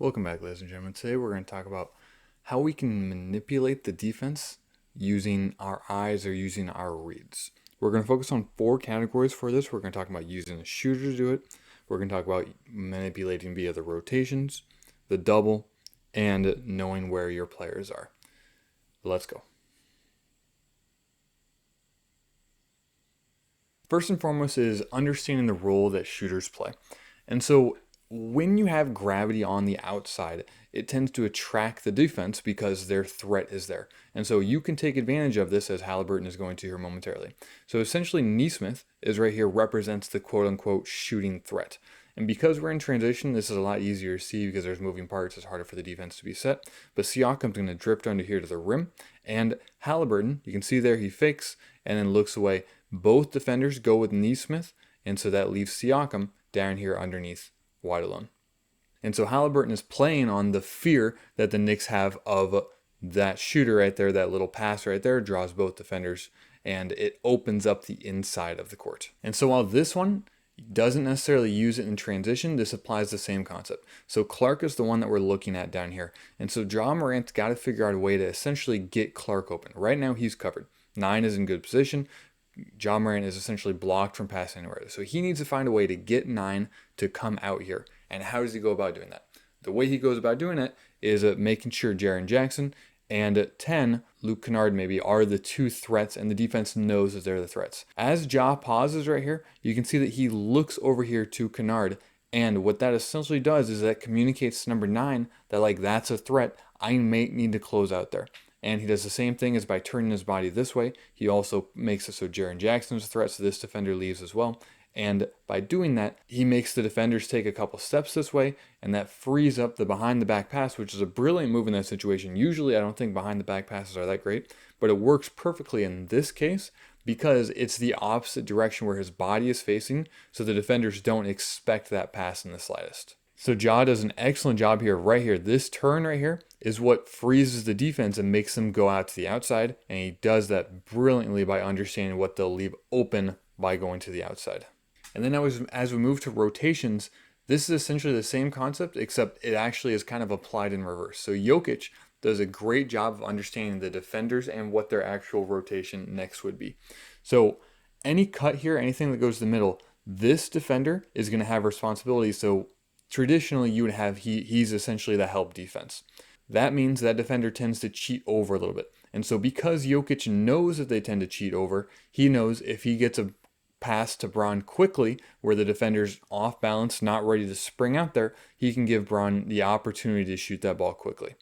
Welcome back, ladies and gentlemen. Today we're going to talk about how we can manipulate the defense using our eyes or using our reads. We're going to focus on four categories for this. We're going to talk about using a shooter to do it. We're going to talk about manipulating via the rotations, the double, and knowing where your players are. Let's go. First and foremost is understanding the role that shooters play. And so when you have gravity on the outside, it tends to attract the defense because their threat is there. And so you can take advantage of this, as Haliburton is going to here momentarily. So essentially, Nesmith is right here, represents the quote-unquote shooting threat. And because we're in transition, this is a lot easier to see because there's moving parts. It's harder for the defense to be set. But Siakam's going to drift under here to the rim. And Haliburton, you can see there, he fakes and then looks away. Both defenders go with Nesmith, and so that leaves Siakam down here underneath, wide alone. And so Haliburton is playing on the fear that the Knicks have of that shooter right there, that little pass right there, draws both defenders, and it opens up the inside of the court. And so while this one doesn't necessarily use it in transition, this applies the same concept. So Clark is the one that we're looking at down here. And so Ja Morant's got to figure out a way to essentially get Clark open. Right now he's covered. 9 is in good position. Ja Morant is essentially blocked from passing anywhere. So he needs to find a way to get 9 to come out here. And how does he go about doing that? The way he goes about doing it is making sure Jaren Jackson and at 10, Luke Kennard maybe are the two threats, and the defense knows that they're the threats. As Ja pauses right here, you can see that he looks over here to Kennard, and what that essentially does is that communicates to number 9 that that's a threat. I may need to close out there. And he does the same thing as by turning his body this way. He also makes it so Jaren Jackson is a threat, so this defender leaves as well. And by doing that, he makes the defenders take a couple steps this way, and that frees up the behind the back pass, which is a brilliant move in that situation. Usually I don't think behind the back passes are that great, but it works perfectly in this case because it's the opposite direction where his body is facing, so the defenders don't expect that pass in the slightest. So Ja does an excellent job here, right here. This turn right here is what freezes the defense and makes them go out to the outside, and he does that brilliantly by understanding what they'll leave open by going to the outside. And then as we move to rotations, this is essentially the same concept, except it actually is kind of applied in reverse. So Jokić does a great job of understanding the defenders and what their actual rotation next would be. So any cut here, anything that goes to the middle, this defender is going to have responsibility. So traditionally you would have, he's essentially the help defense. That means that defender tends to cheat over a little bit. And so because Jokić knows that they tend to cheat over, he knows if he gets a pass to Braun quickly, where the defender's off balance, not ready to spring out there, he can give Braun the opportunity to shoot that ball quickly.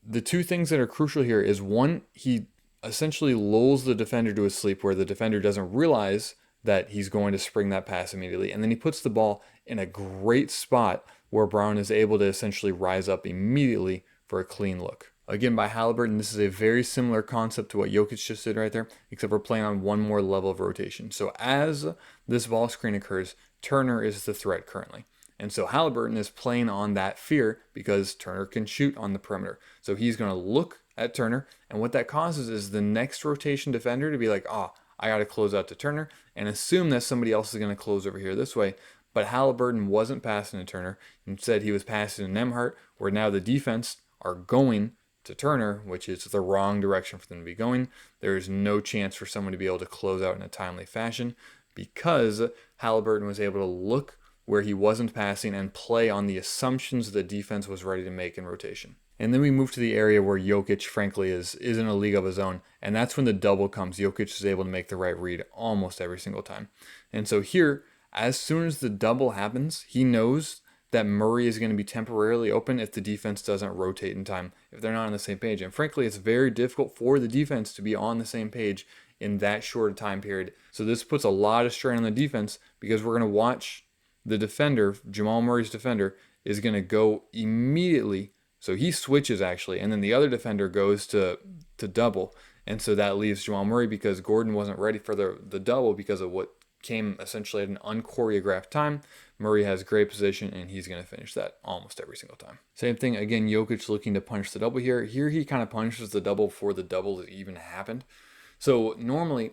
The two things that are crucial here is one, he essentially lulls the defender to a sleep where the defender doesn't realize that he's going to spring that pass immediately. And then he puts the ball in a great spot where Braun is able to essentially rise up immediately for a clean look. Again, by Haliburton, this is a very similar concept to what Jokić just did right there, except we're playing on one more level of rotation. So as this ball screen occurs, Turner is the threat currently. And so Haliburton is playing on that fear because Turner can shoot on the perimeter. So he's going to look at Turner, and what that causes is the next rotation defender to be like, I got to close out to Turner, and assume that somebody else is going to close over here this way. But Haliburton wasn't passing to Turner. Instead, he was passing to Nembhard, where now the defense are going to Turner, which is the wrong direction for them to be going. There is no chance for someone to be able to close out in a timely fashion because Haliburton was able to look where he wasn't passing and play on the assumptions the defense was ready to make in rotation. And then we move to the area where Jokić, frankly, is in a league of his own. And that's when the double comes. Jokić is able to make the right read almost every single time. And so here, as soon as the double happens, he knows that Murray is going to be temporarily open if the defense doesn't rotate in time, if they're not on the same page. And frankly, it's very difficult for the defense to be on the same page in that short a time period. So this puts a lot of strain on the defense because we're going to watch the defender, Jamal Murray's defender, is going to go immediately. So he switches actually, and then the other defender goes to double. And so that leaves Jamal Murray because Gordon wasn't ready for the double because of what came essentially at an unchoreographed time. Murray has great position, and he's going to finish that almost every single time. Same thing, again, Jokić looking to punish the double here. Here he kind of punishes the double before the double even happened. So normally,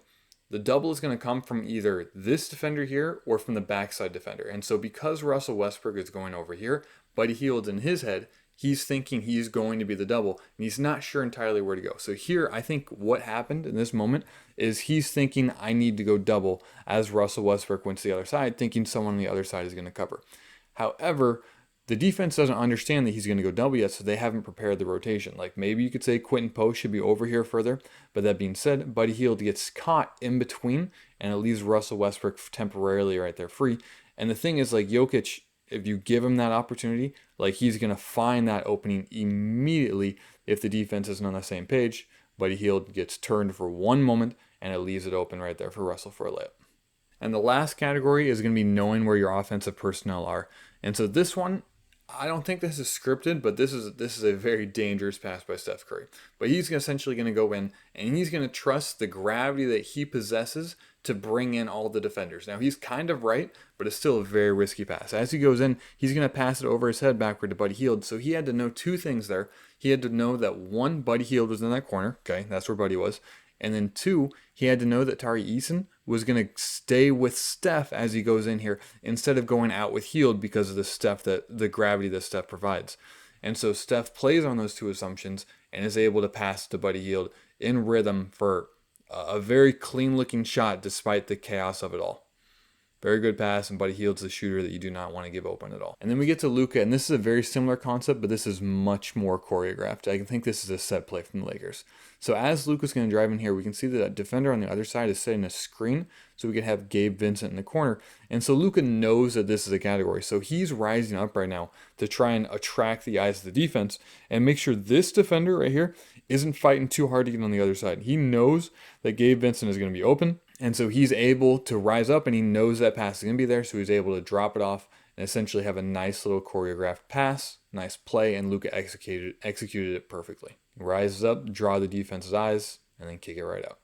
the double is going to come from either this defender here or from the backside defender. And so because Russell Westbrook is going over here, Buddy Hield's in his head, he's thinking he's going to be the double, and he's not sure entirely where to go. So here, I think what happened in this moment is he's thinking, I need to go double, as Russell Westbrook went to the other side, thinking someone on the other side is going to cover. However, the defense doesn't understand that he's going to go double yet, so they haven't prepared the rotation. Like maybe you could say Quentin Post should be over here further, but that being said, Buddy Hield gets caught in between, and it leaves Russell Westbrook temporarily right there free. And the thing is, like Jokić, if you give him that opportunity, like he's going to find that opening immediately if the defense isn't on the same page. Buddy Hield gets turned for one moment, and it leaves it open right there for Russell for a layup. And the last category is going to be knowing where your offensive personnel are. And so this one, I don't think this is scripted, but this is a very dangerous pass by Steph Curry. But he's essentially going to go in, and he's going to trust the gravity that he possesses to bring in all the defenders. Now, he's kind of right, but it's still a very risky pass. As he goes in, he's going to pass it over his head backward to Buddy Hield. So he had to know two things there. He had to know that one, Buddy Hield was in that corner. Okay, that's where Buddy was. And then two, he had to know that Tyrese was going to stay with Steph as he goes in here instead of going out with Hield because of the gravity that Steph provides. And so Steph plays on those two assumptions and is able to pass to Buddy Hield in rhythm for a very clean looking shot despite the chaos of it all. Very good pass, and Buddy Hield's the shooter that you do not want to give open at all. And then we get to Luka, and this is a very similar concept, but this is much more choreographed. I think this is a set play from the Lakers. So as Luka's going to drive in here, we can see that a defender on the other side is setting a screen, so we can have Gabe Vincent in the corner. And so Luka knows that this is a category, so he's rising up right now to try and attract the eyes of the defense and make sure this defender right here isn't fighting too hard to get on the other side. He knows that Gabe Vincent is going to be open, and so he's able to rise up, and he knows that pass is going to be there, so he's able to drop it off and essentially have a nice little choreographed pass, nice play, and Luka executed it perfectly. He rises up, draw the defense's eyes, and then kick it right out.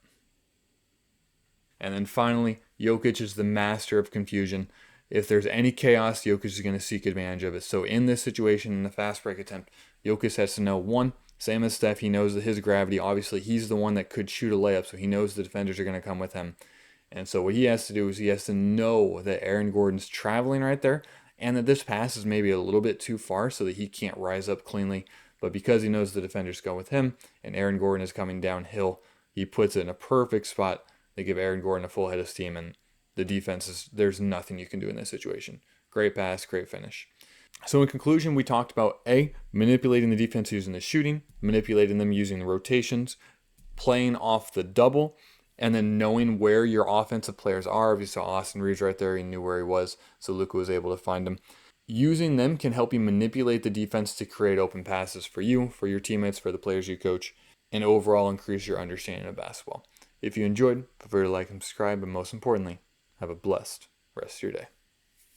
And then finally, Jokić is the master of confusion. If there's any chaos, Jokić is going to seek advantage of it. So in this situation, in the fast break attempt, Jokić has to know, one, same as Steph, he knows that his gravity, obviously he's the one that could shoot a layup, so he knows the defenders are going to come with him. And so what he has to do is he has to know that Aaron Gordon's traveling right there and that this pass is maybe a little bit too far so that he can't rise up cleanly. But because he knows the defenders go with him and Aaron Gordon is coming downhill, he puts it in a perfect spot. They give Aaron Gordon a full head of steam, and the defense there's nothing you can do in this situation. Great pass, great finish. So in conclusion, we talked about A, manipulating the defense using the shooting, manipulating them using the rotations, playing off the double, and then knowing where your offensive players are. If you saw Austin Reeves right there, he knew where he was, so Luka was able to find him. Using them can help you manipulate the defense to create open passes for you, for your teammates, for the players you coach, and overall increase your understanding of basketball. If you enjoyed, feel free to like and subscribe, and most importantly, have a blessed rest of your day.